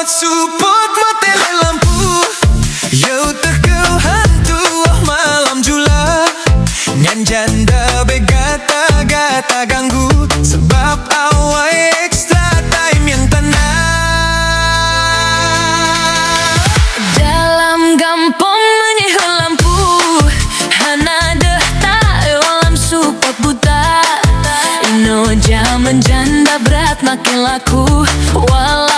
Support matele lampu Yo terkau hantu malam jula Nyan janda begata-gata ganggu Sebab awai extra time yang tenang. Dalam gampang menyihir lampu Hana deh tak alam support buta Ino zaman janda berat makin laku Walau